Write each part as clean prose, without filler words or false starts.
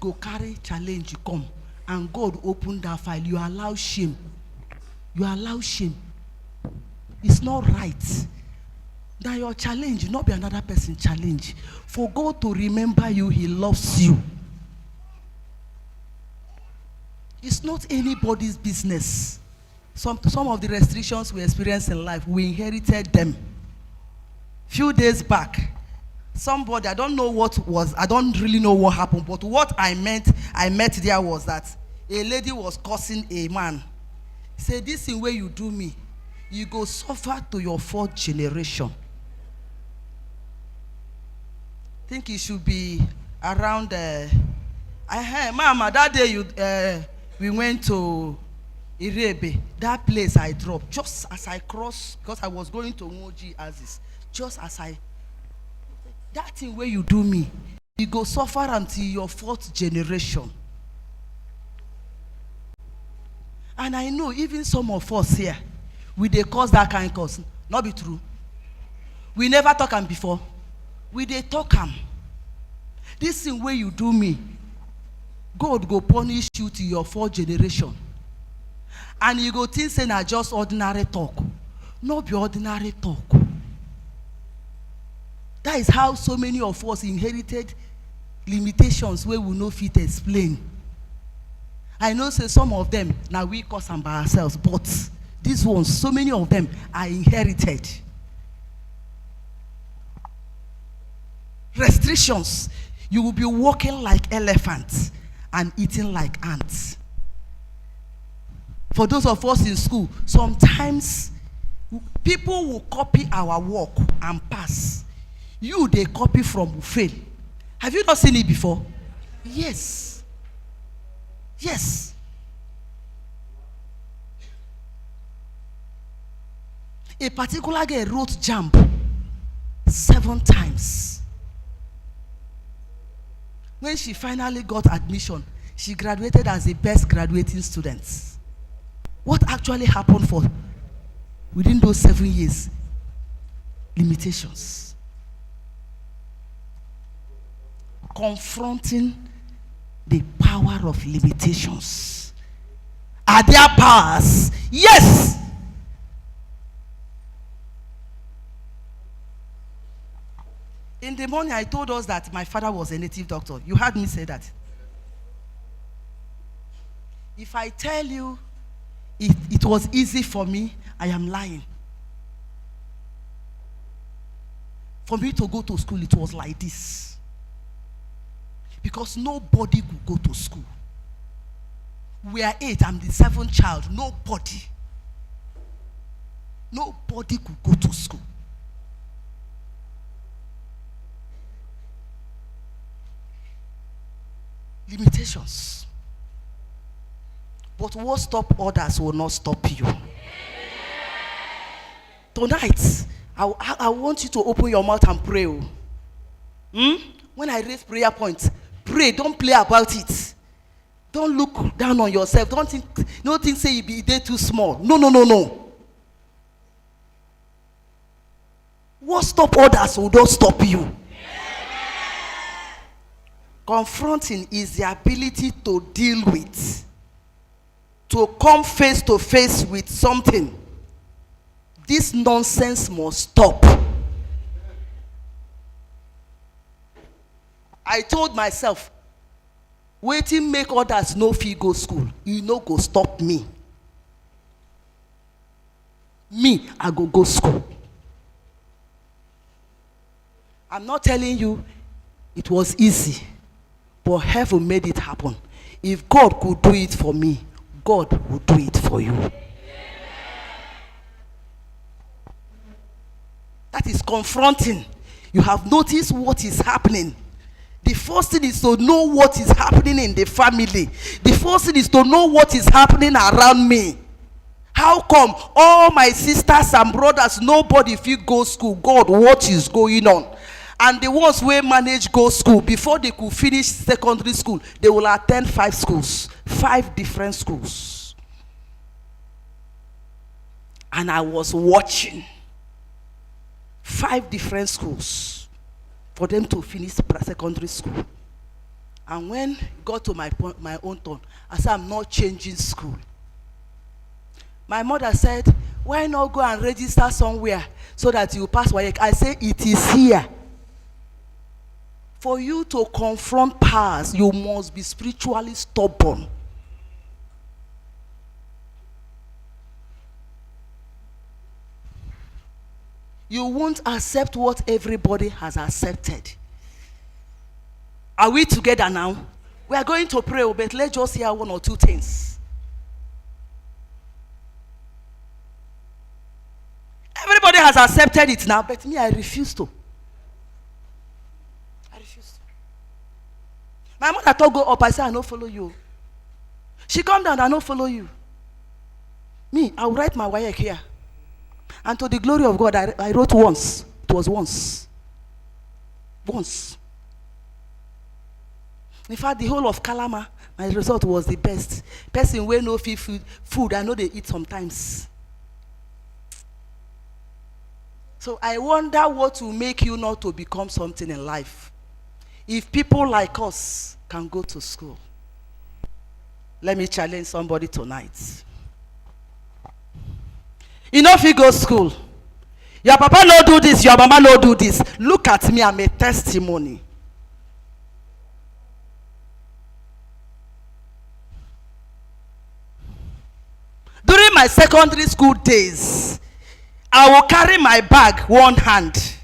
go carry challenge, you come, and God open that file. You allow shame. You allow shame. It's not right that your challenge not be another person's challenge. For God to remember you, He loves you. It's not anybody's business. Some of the restrictions we experience in life, we inherited them. Few days back, somebody, I don't know what was, I don't really know what happened, but what I met there was that a lady was cursing a man. Say, this is where you do me, you go suffer to your 4th generation. I think it should be around, Mama, that day we went to Irebe, that place I dropped, just as I crossed, because I was going to Moji Aziz, just as that thing where you do me, you go suffer until your 4th generation. And I know even some of us here, we dey cause that kind of cause. Not be true. We never talk am before. We dey talk am. This thing where you do me, God go punish you to your 4th generation. And you go think say na just ordinary talk. Not be ordinary talk. That is how so many of us inherited limitations where we no fit explain. I know say some of them now we cause them by ourselves, but these ones, so many of them are inherited. Restrictions. You will be walking like elephants and eating like ants. For those of us in school, sometimes people will copy our work and pass. You, they copy from fail. Have you not seen it before? Yes. Yes. A particular girl wrote jump 7 times. When she finally got admission, she graduated as the best graduating student. What actually happened for within those 7 years? Limitations. Confronting the power of limitations. Are there powers? Yes. In the morning, I told us that my father was a native doctor. You heard me say that. If I tell you it was easy for me, I am lying. For me to go to school, it was like this. Because nobody could go to school. We are 8, I'm the 7th child. Nobody could go to school. Limitations. But what stop others will not stop you. Tonight, I want you to open your mouth and pray. When I raise prayer points, pray. Don't play about it. Don't look down on yourself. Don't think say you be there too small. No. What stop others will not stop you. Confronting is the ability to deal with, to come face to face with something. This nonsense must stop. I told myself, waiting make others no fit go school. You no go stop me. Me, I go school. I'm not telling you it was easy, but heaven made it happen. If God could do it for me, God will do it for you. That is confronting. You have noticed what is happening. The first thing is to know what is happening in the family. The first thing is to know what is happening around me. How come all my sisters and brothers, nobody fit go school? God, what is going on? And the ones who manage go school, before they could finish secondary school, they will attend 5 schools, 5 different schools. And I was watching 5 different schools for them to finish secondary school. And when it got to my own turn, I said, I'm not changing school. My mother said, why not go and register somewhere so that you pass WAEC? I say, it is here. For you to confront powers, you must be spiritually stubborn. You won't accept what everybody has accepted. Are we together now? We are going to pray, but let's just hear one or two things. Everybody has accepted it now, but me, I refuse to. I refuse to. My mother told go up, I said, I don't follow you. She come down, I don't follow you. Me, I'll write my WAEC here. And to the glory of God, I wrote once. It was once. Once. In fact, the whole of Kalama, my result was the best. Person where no food, I know they eat sometimes. So I wonder what will make you not to become something in life. If people like us can go to school. Let me challenge somebody tonight. You know if you go to school, your papa no do this, your mama no do this. Look at me, I'm a testimony. During my secondary school days, I will carry my bag one hand.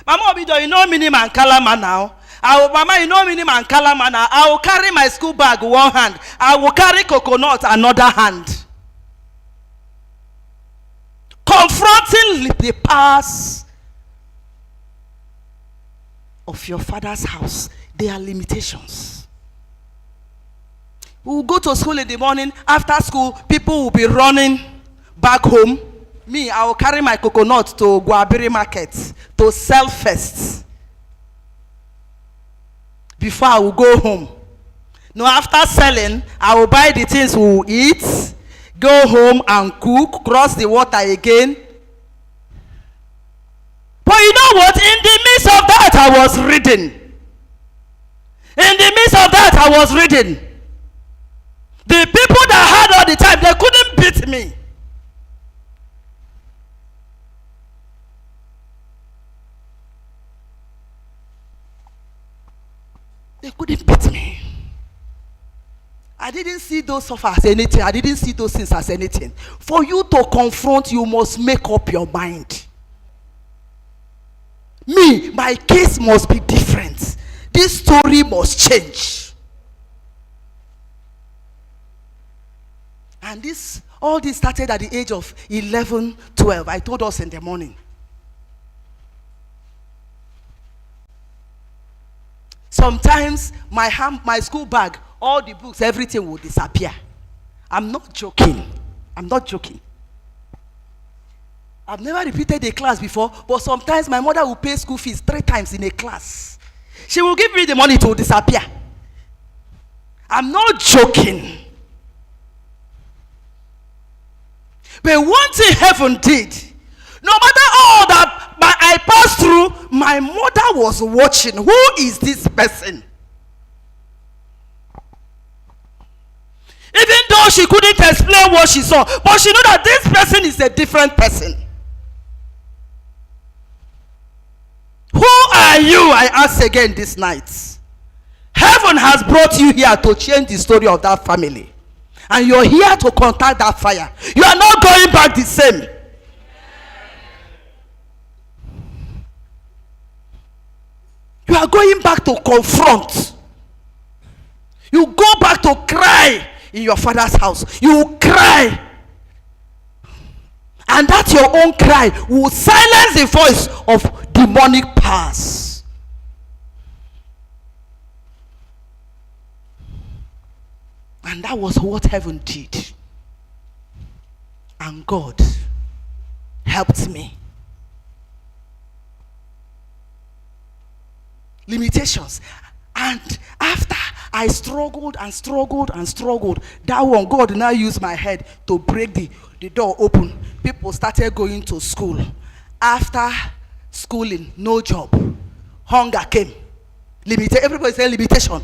Mama Obido, you know Minimah and Kalama now. Mama, you know Minimah and Kalama now. I will carry my school bag one hand. I will carry coconut another hand. Confronting the powers of your father's house. There are limitations. We will go to school in the morning. After school, people will be running back home. Me, I will carry my coconut to Guabiri market to sell first. Before I will go home. No, after selling, I will buy the things we will eat, go home and cook, cross the water again. But you know what? In the midst of that, I was reading. In the midst of that, I was reading. The people that had all the time, they couldn't beat me. They couldn't beat me. I didn't see those suffer as anything. I didn't see those things as anything. For you to confront, you must make up your mind. Me, my case must be different. This story must change. And all this started at the age of 11, 12. I told us in the morning. Sometimes my school bag, all the books, everything will disappear. I'm not joking. I'm not joking. I've never repeated a class before, but sometimes my mother will pay school fees 3 times in a class. She will give me the money to disappear. I'm not joking. But one thing heaven did, no matter all that I passed through, my mother was watching. Who is this person? Even though she couldn't explain what she saw, but she knew that this person is a different person. Who are you? I ask again this night. Heaven has brought you here to change the story of that family. And you're here to contact that fire. You are not going back the same. You are going back to confront. You go back to cry in your father's house. You will cry. And that your own cry will silence the voice of demonic powers. And that was what heaven did. And God helped me. Limitations. And after I struggled and struggled and struggled, that one, God now used my head to break the door open. People started going to school. After schooling, no job. Hunger came. Everybody say limitation.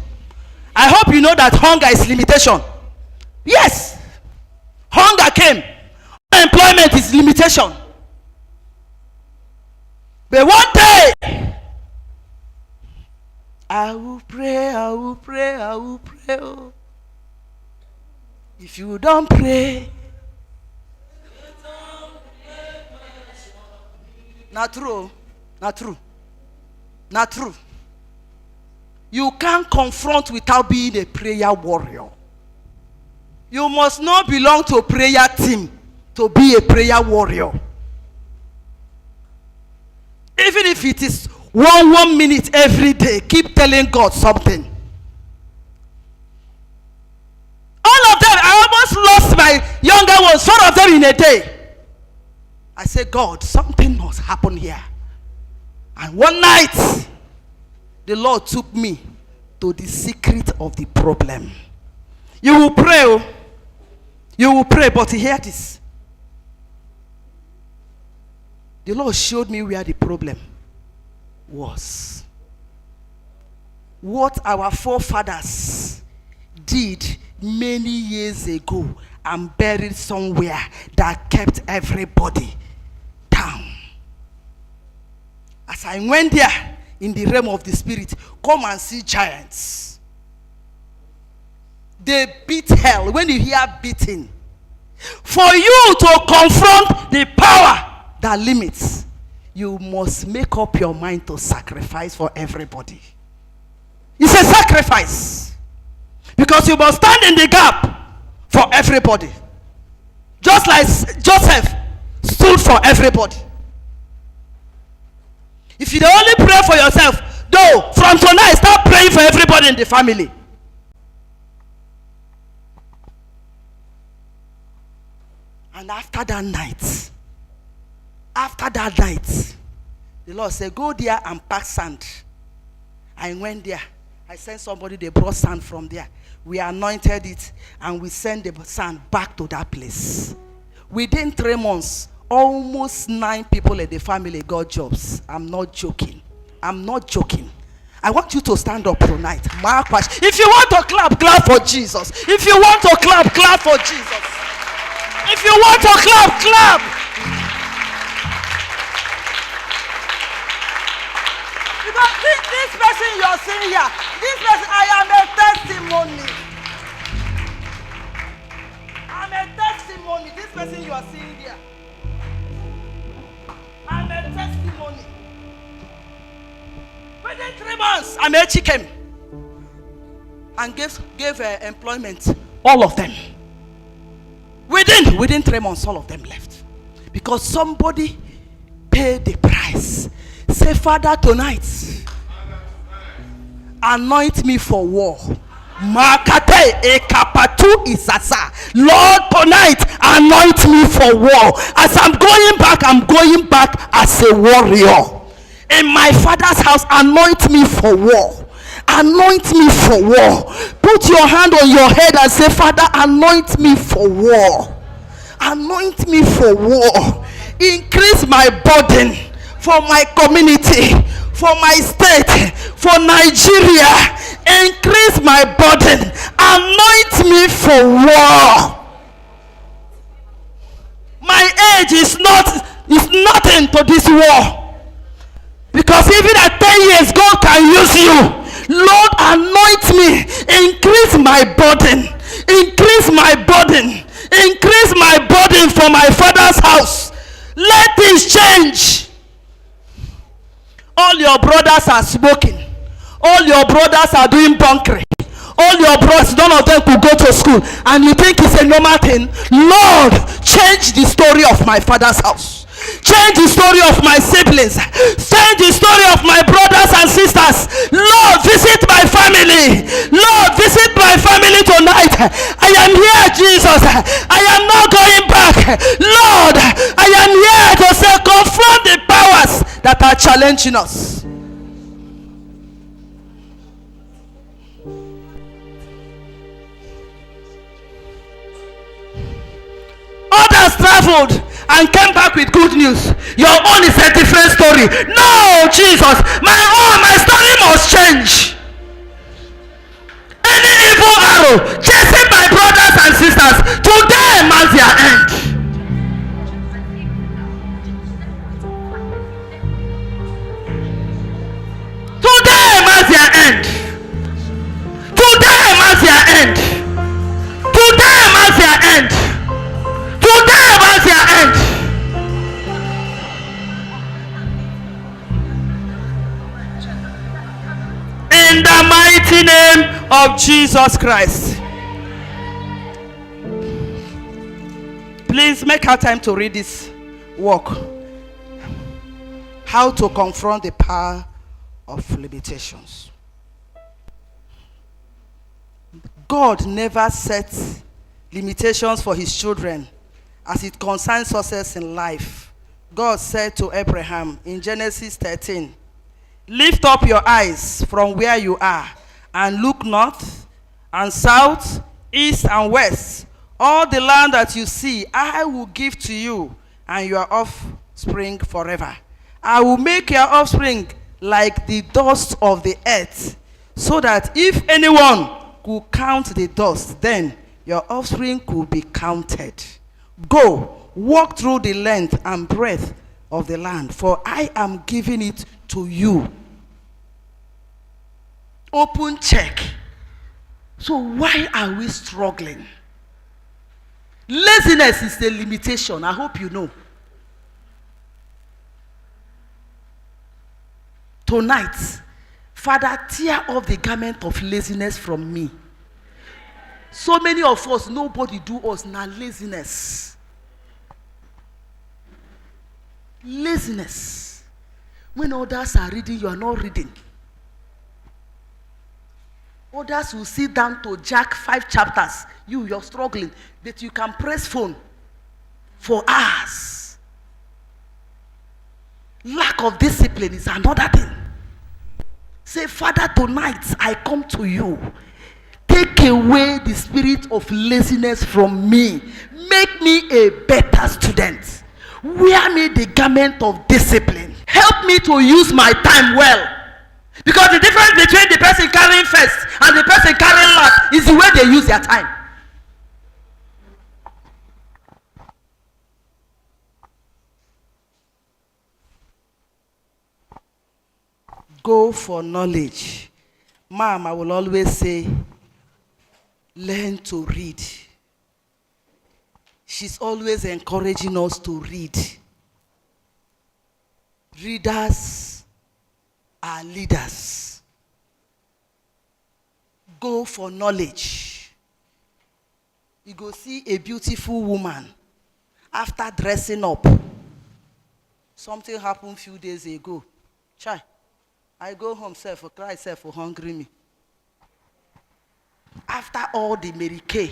I hope you know that hunger is limitation. Yes. Hunger came. Unemployment is limitation. But one day, I will pray, I will pray, I will pray. Oh. If you don't pray, not true, not true, not true. You can't confront without being a prayer warrior. You must not belong to a prayer team to be a prayer warrior. Even if it is 1 minute every day, keep telling God something. All of them, I almost lost my younger ones, 4 of them in a day. I said, God, something must happen here. And one night, the Lord took me to the secret of the problem. You will pray, oh. You will pray, but hear this. The Lord showed me where the problem was. What our forefathers did many years ago and buried somewhere that kept everybody down. As I went there in the realm of the spirit, come and see giants. They beat hell. When you hear beating, for you to confront the power that limits, you must make up your mind to sacrifice for everybody. It's a sacrifice. Because you must stand in the gap for everybody. Just like Joseph stood for everybody. If you only pray for yourself, though, from tonight, start praying for everybody in the family. And after that night, the Lord said, go there and pack sand. I went there. I sent somebody, they brought sand from there. We anointed it and we sent the sand back to that place. Within 3 months, almost 9 people in the family got jobs. I'm not joking. I'm not joking. I want you to stand up tonight. If you want to clap, clap for Jesus. If you want to clap, clap for Jesus. If you want to clap, clap. Because this person you're seeing here, this person, I am a testimony. I'm a testimony. This person you are seeing here, I'm a testimony. Within 3 months, Amechi came and gave employment. All of them. Within 3 months, all of them left. Because somebody paid the price. Say, Father, tonight, anoint me for war. Makate ekapatu isasa. Lord, tonight, anoint me for war. As I'm going back as a warrior. In my father's house, anoint me for war. Anoint me for war. Put your hand on your head and say, Father, anoint me for war. Anoint me for war. Increase my burden for my community, for my state, for Nigeria. Increase my burden. Anoint me for war. My age is nothing to this war. Because even at 10 years, God can use you. Lord, anoint me. Increase my burden. Increase my burden. Increase my burden for my father's house. Let things change. All your brothers are smoking. All your brothers are doing bunkering. All your brothers, none of them could go to school. And you think it's a normal thing? Lord, change the story of my father's house. Change the story of my siblings. Change the story of my brothers and sisters. Lord, visit my family. Lord, visit my family tonight. I am here, Jesus. I am not going back. Lord, I am here to say, confront the powers that are challenging us. Others traveled and came back with good news. Your own is a different story. No, Jesus, my story must change. Any Jesus, today marks their end. Today marks their end. Today marks their end. Today marks their end. Today marks their end. In the mighty name of Jesus Christ. Please make our time to read this work. How to confront the power of limitations. God never sets limitations for his children as it concerns success in life. God said to Abraham in Genesis 13, lift up your eyes from where you are and look north and south, east and west. All the land that you see, I will give to you and your offspring forever. I will make your offspring like the dust of the earth, so that if anyone could count the dust, then your offspring could be counted. Go, walk through the length and breadth of the land, for I am giving it to you. Open check. So why are we struggling? Laziness is a limitation. I hope you know. Tonight, Father, tear off the garment of laziness from me. So many of us, nobody do us now. Laziness. Laziness. When others are reading, you are not reading. Others will sit down to jack 5 chapters. You're struggling. But you can press phone for hours. Lack of discipline is another thing. Say, Father, tonight I come to you. Take away the spirit of laziness from me. Make me a better student. Wear me the garment of discipline. Help me to use my time well. Because the difference between the person carrying first and the person carrying last is the way they use their time. Go for knowledge. Mom, I will always say, learn to read. She's always encouraging us to read. Readers are leaders. Go for knowledge. You go see a beautiful woman after dressing up. Something happened a few days ago. Chai, I go home, self, cry, self, hungry me. After all the Mary Kay,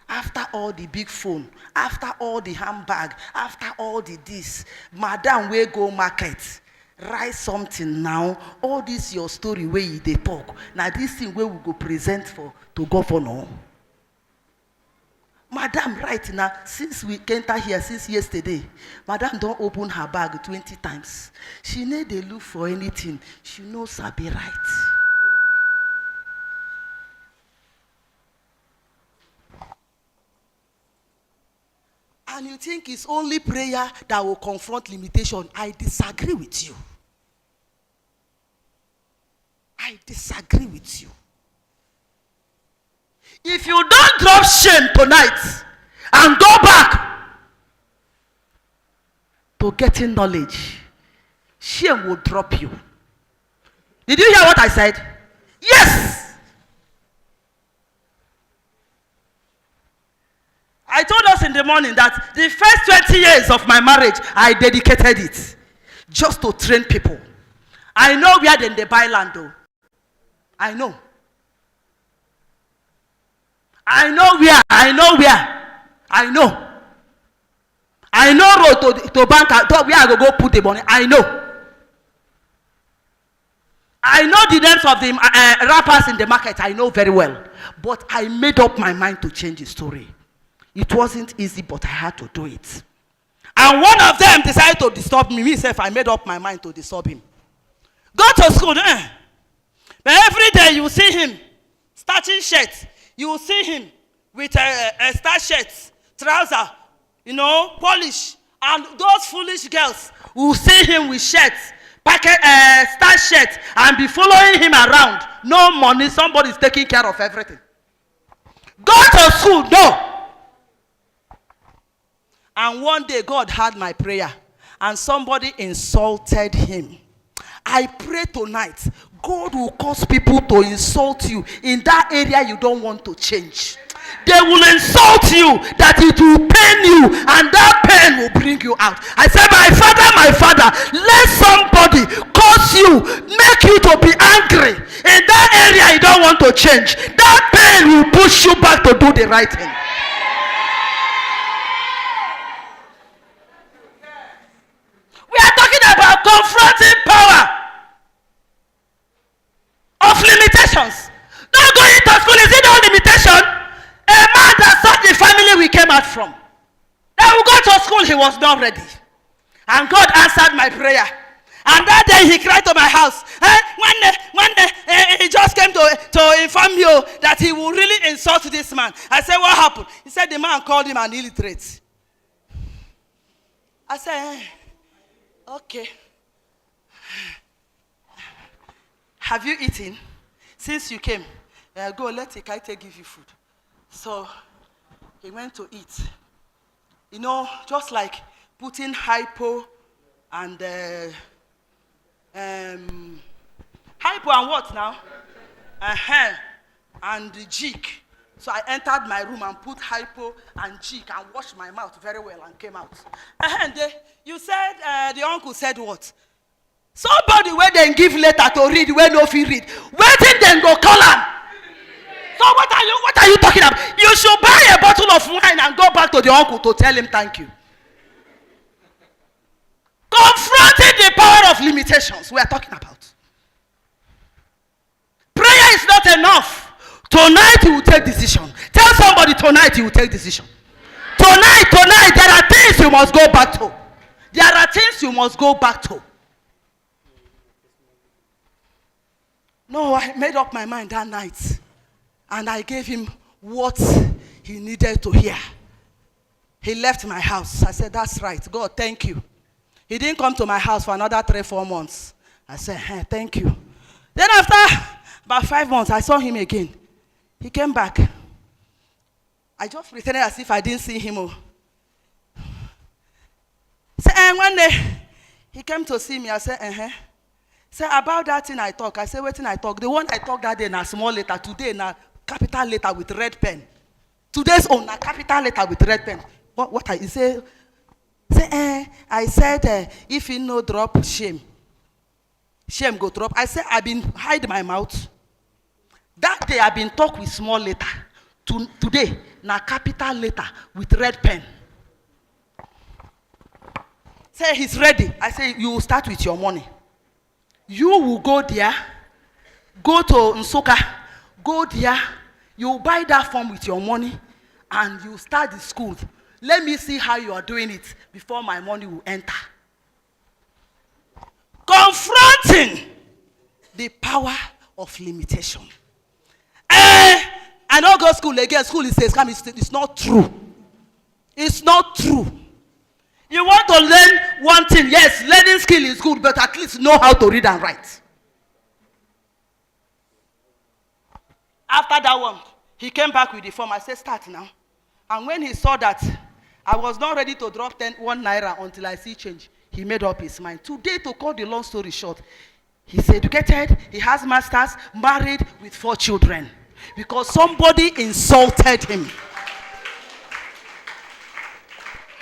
after all the big phone, after all the handbag, after all the this, madam, we go market. Write something now. All this your story where you they talk. Now this thing where we go present for to governor. Madam, right now, since we enter here since yesterday, madam don't open her bag 20 times. She need to look for anything. She knows Sabi right. And you think it's only prayer that will confront limitation. I disagree with you. I disagree with you. If you don't drop shame tonight and go back to getting knowledge, shame will drop you. Did you hear what I said? Yes! I told us in the morning that the first 20 years of my marriage, I dedicated it just to train people. I know where they buy land though. I know. I know where. I know road to bank where I go put the money. I know. I know the names of the rappers in the market. I know very well. But I made up my mind to change the story. It wasn't easy, but I had to do it. And one of them decided to disturb me. Myself, I made up my mind to disturb him. Go to school, eh? But every day you see him starching shirts. You will see him with a star shirt, trouser, polish. And those foolish girls will see him with shirts, star shirt, and be following him around. No money, somebody's taking care of everything. Go to school, no. And one day God heard my prayer and somebody insulted him. I pray tonight, God will cause people to insult you in that area you don't want to change. They will insult you that it will pain you and that pain will bring you out. I said, my father, let somebody cause you, make you to be angry in that area you don't want to change. That pain will push you back to do the right thing. We are talking about confronting power of limitations. Not going to school, is it no limitation? A man that sought the family we came out from. Then we go to school, he was not ready. And God answered my prayer. And that day he cried to my house. One day, he just came to inform you that he will really insult this man. I said, what happened? He said the man called him an illiterate. I said, okay. Have you eaten? Since you came, go, let Ikaite give you food. So he went to eat. Just like putting hypo and hypo and what now? And the jig. So I entered my room and put hypo and jig and washed my mouth very well and came out. And you said, the uncle said what? Somebody where they give letter to read, where no fee read. Waiting then go call him. So what are you talking about? You should buy a bottle of wine and go back to the uncle to tell him thank you. Confronting the power of limitations we are talking about. Prayer is not enough. Tonight you will take decision. Tell somebody tonight you will take decision. Tonight, there are things you must go back to. There are things you must go back to. No, I made up my mind that night. And I gave him what he needed to hear. He left my house. I said, that's right. God, thank you. He didn't come to my house for another 3-4 months. I said, hey, thank you. Then after about 5 months, I saw him again. He came back. I just pretended as if I didn't see him. And one day, he came to see me. I said, Say about that thing I talk. I said, what thing I talk? The one I talk that day na small letter. Today na capital letter with red pen. Today's own na capital letter with red pen. What I say? I said, if you no drop, shame go drop. I said, I've been hide my mouth. That day I've been talk with small letter. Today na capital letter with red pen. Say he's ready. I say you will start with your money. You will go there, go to Nsoka, go there, you buy that form with your money, and you start the school. Let me see how you are doing it before my money will enter. Confronting the power of limitation. I don't go to school again. School is a scam. It's not true. It's not true. You want to learn one thing. Yes, learning skill is good, but at least know how to read and write. After that one, he came back with the form. I said, start now. And when he saw that I was not ready to drop 1 naira until I see change, he made up his mind. Today, to cut the long story short, he's educated, he has masters, married with 4 children. Because somebody insulted him.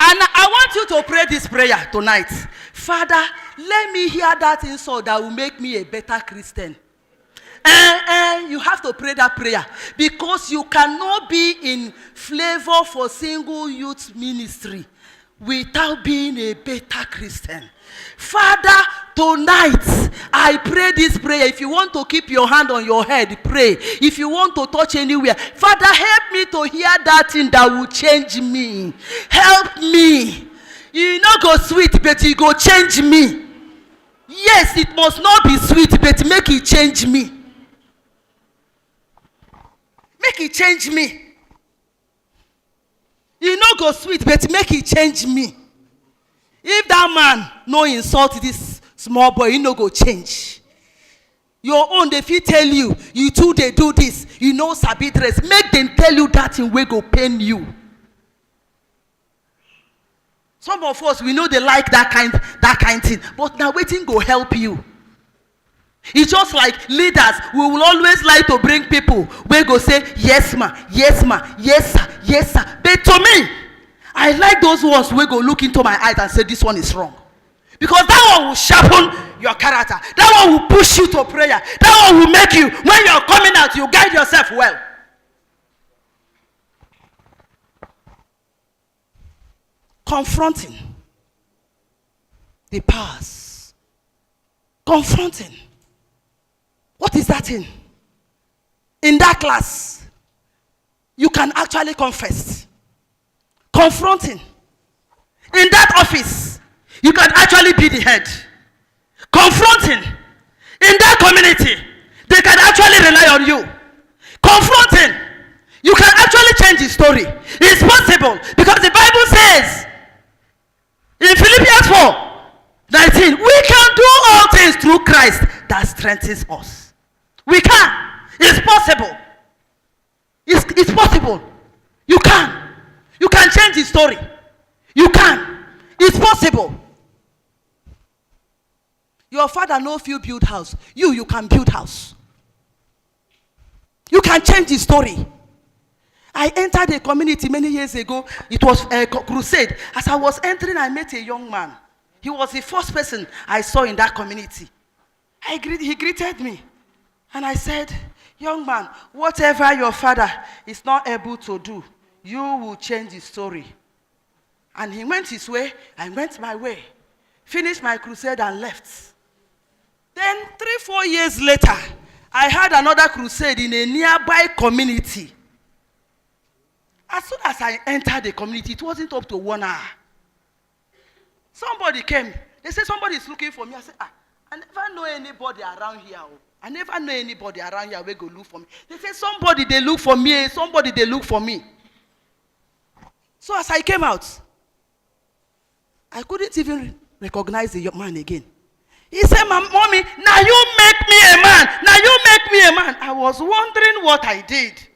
And I want you to pray this prayer tonight. Father, let me hear that insult that will make me a better Christian. You have to pray that prayer. Because you cannot be in flavor for single youth ministry without being a better Christian. Father, tonight, I pray this prayer. If you want to keep your hand on your head, pray. If you want to touch anywhere, Father, help me to hear that thing that will change me. Help me. You not go sweet, but you go change me. Yes, it must not be sweet, but make it change me. Make it change me. E no go sweet, but make e change me. If that man no insult this small boy, he no go change. Your own, they fit tell you, you too they do this, you know sabi dress. Make them tell you that in way go pain you. Some of us, we know they like that kind thing, but now waiting go help you. It's just like leaders, we will always like to bring people we go say, yes ma, yes ma, yes sir, yes sir. But to me, I like those ones we go look into my eyes and say this one is wrong. Because that one will sharpen your character. That one will push you to prayer. That one will make you, when you're coming out, you guide yourself well. Confronting the past. Confronting. What is that in? In that class, you can actually confess. Confronting. In that office, you can actually be the head. Confronting. In that community, they can actually rely on you. Confronting. You can actually change the story. It's possible because the Bible says in Philippians 4:19, we can do all things through Christ that strengthens us. We can. It's possible. It's possible. You can. You can change the story. You can. It's possible. Your father no fit build house. You can build house. You can change the story. I entered a community many years ago. It was a crusade. As I was entering, I met a young man. He was the first person I saw in that community. He greeted me. And I said, young man, whatever your father is not able to do, you will change the story. And he went his way, I went my way. Finished my crusade and left. Then 3-4 years later, I had another crusade in a nearby community. As soon as I entered the community, it wasn't up to 1 hour. Somebody came. They said somebody is looking for me. I said, I never know anybody around here. I never know anybody around here will go look for me. They said somebody they look for me. Somebody they look for me. So as I came out, I couldn't even recognize the young man again. He said, Mommy, now you make me a man. Now you make me a man. I was wondering what I did.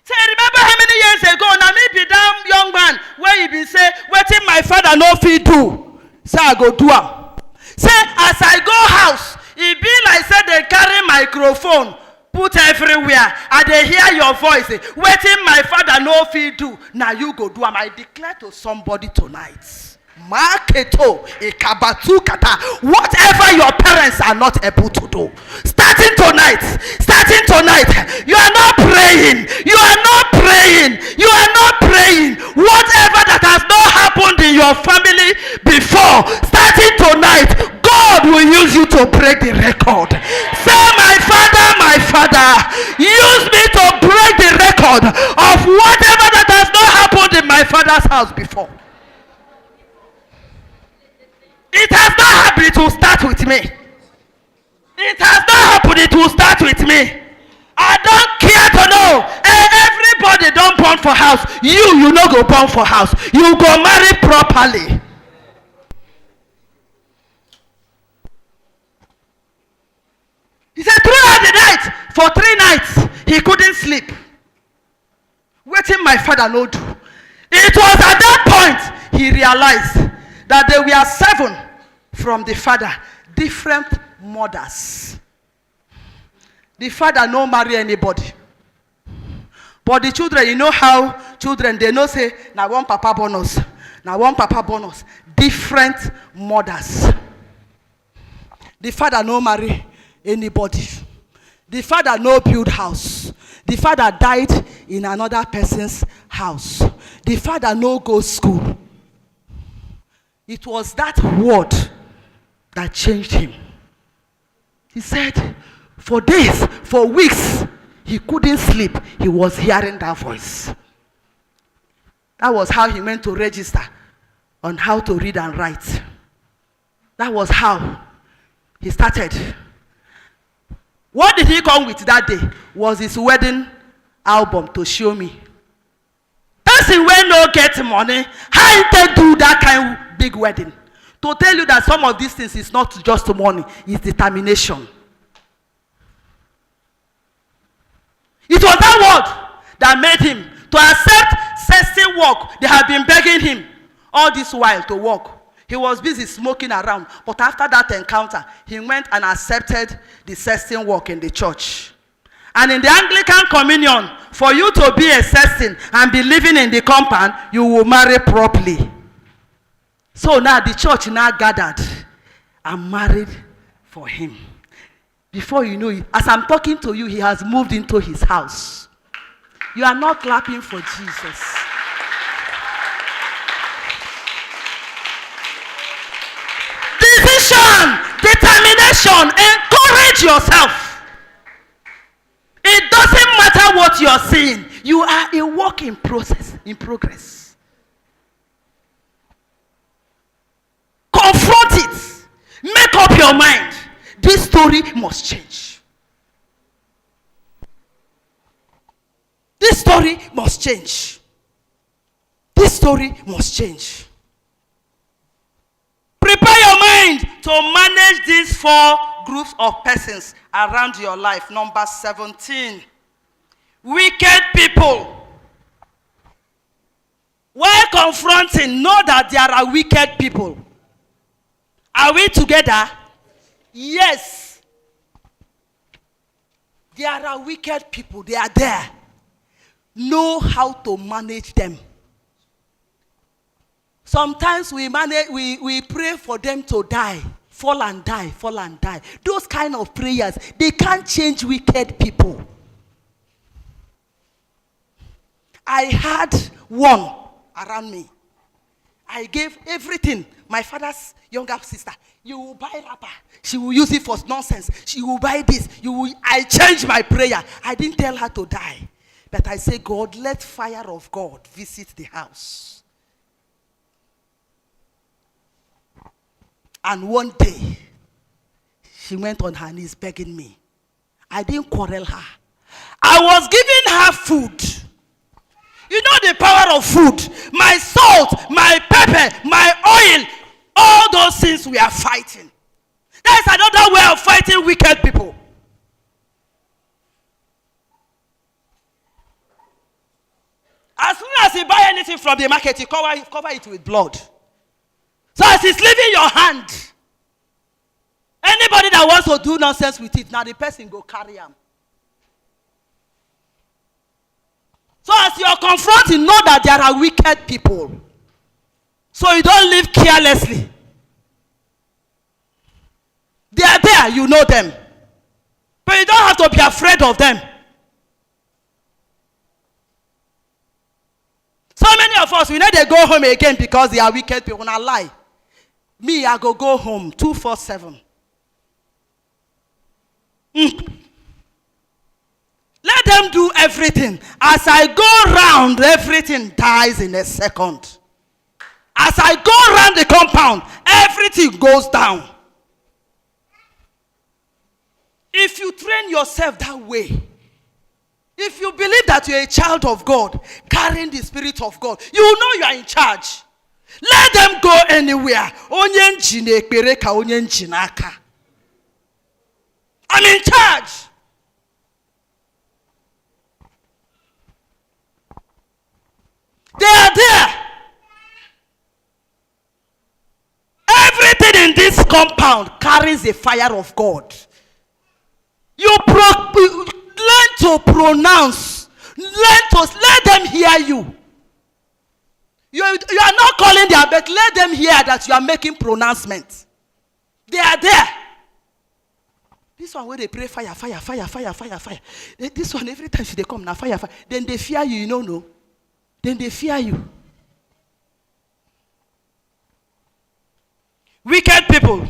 Say, remember how many years ago, now maybe that young man, where he been say, waiting my father no fit do. Say, I go do am. Say, as I go house, it be like say they carry microphone, put everywhere, and they hear your voice. Waiting my father no fit do. Now you go do am. I declare to somebody tonight. Marketo, ekabatukata, whatever your parents are not able to do, starting tonight, you are not praying, you are not praying, whatever that has not happened in your family before, starting tonight, God will use you to break the record. Say, my father, use me to break the record of whatever that has not happened in my father's house before. It has not happened, it will start with me. It has not happened, it will start with me. I don't care to know. Everybody don't born for house. You no go born for house. You go marry properly. He said throughout the night, for 3 nights, he couldn't sleep. Waiting my father no do. It was at that point he realized that there were 7 from the father, different mothers. The father no marry anybody. But the children, you know how children, they know say, now one papa bonus. Different mothers. The father no marry anybody. The father no build house. The father died in another person's house. The father no go school. It was that word that changed him. He said, for days, for weeks, he couldn't sleep. He was hearing that voice. That was how he went to register on how to read and write. That was how he started. What did he come with that day was his wedding album to show me. person wey no get money, how you take do that kind of big wedding? To tell you that some of these things is not just money, it's determination. It was that word that made him to accept certain work. They have been begging him all this while to work. He was busy smoking around. But after that encounter, he went and accepted the certain work in the church. And in the Anglican communion, for you to be a certain and be living in the compound, you will marry properly. So now the church now gathered and married for him. Before you know it, as I'm talking to you, he has moved into his house. You are not clapping for Jesus. Decision, determination, encourage yourself. It doesn't matter what you're seeing. You are a work in progress. Confront it. Make up your mind. This story must change. This story must change. This story must change. Prepare your mind to manage these 4 groups of persons around your life. Number 17. Wicked people. While confronting, know that there are wicked people. Are we together? Yes. There are wicked people. They are there. Know how to manage them. Sometimes we pray for them to die. Fall and die, fall and die. Those kind of prayers, they can't change wicked people. I had one around me. I gave everything. My father's younger sister, you will buy wrapper. She will use it for nonsense. She will buy this. I changed my prayer. I didn't tell her to die. But I say, God, let fire of God visit the house. And one day, she went on her knees begging me. I didn't quarrel her. I was giving her food. You know the power of food. My salt, my pepper, my oil, all those things we are fighting. That is another way of fighting wicked people. As soon as you buy anything from the market, you cover it with blood. So as it's leaving your hand, anybody that wants to do nonsense with it, now the person go carry him. So as you are confronting, know that there are wicked people. So you don't live carelessly. They are there, you know them. But you don't have to be afraid of them. So many of us, we know they go home again because they are wicked people. Now lie. Me, I go home 247. Let them do everything. As I go round, everything dies in a second. As I go around the compound, everything goes down. If you train yourself that way, if you believe that you're a child of God, carrying the Spirit of God, you know you are in charge. Let them go anywhere. I'm in charge. They are there. Everything in this compound carries the fire of God. You learn to pronounce. Let them hear you. You are not calling them, but let them hear that you are making pronouncements. They are there. This one where they pray fire, fire, fire, fire, fire, fire. This one every time they come now fire, fire. Then they fear you, no. Then they fear you. Wicked people.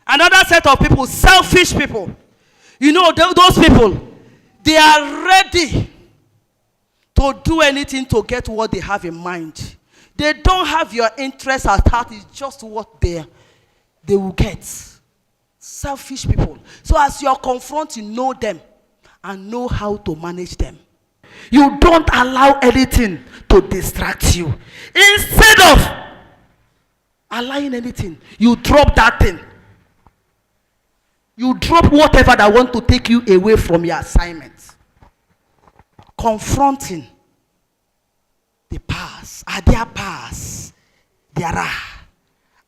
Another set of people, selfish people. You know, those people, they are ready to do anything to get what they have in mind. They don't have your interest at heart. It's just what they will get. Selfish people. So as you're confronting, know them and know how to manage them. You don't allow anything to distract you. Instead of allowing anything, you drop that thing. You drop whatever that want to take you away from your assignment. Confronting the past. Are there paths? There are.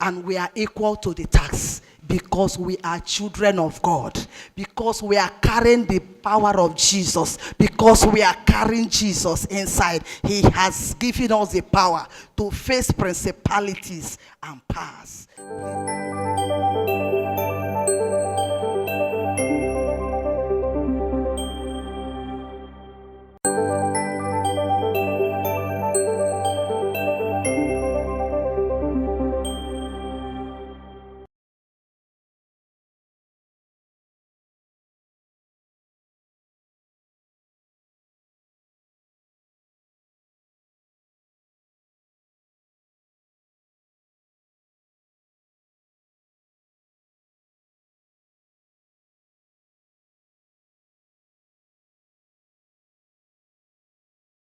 And we are equal to the task because we are children of God. Because we are carrying the power of Jesus. Because we are carrying Jesus inside. He has given us the power to face principalities and powers.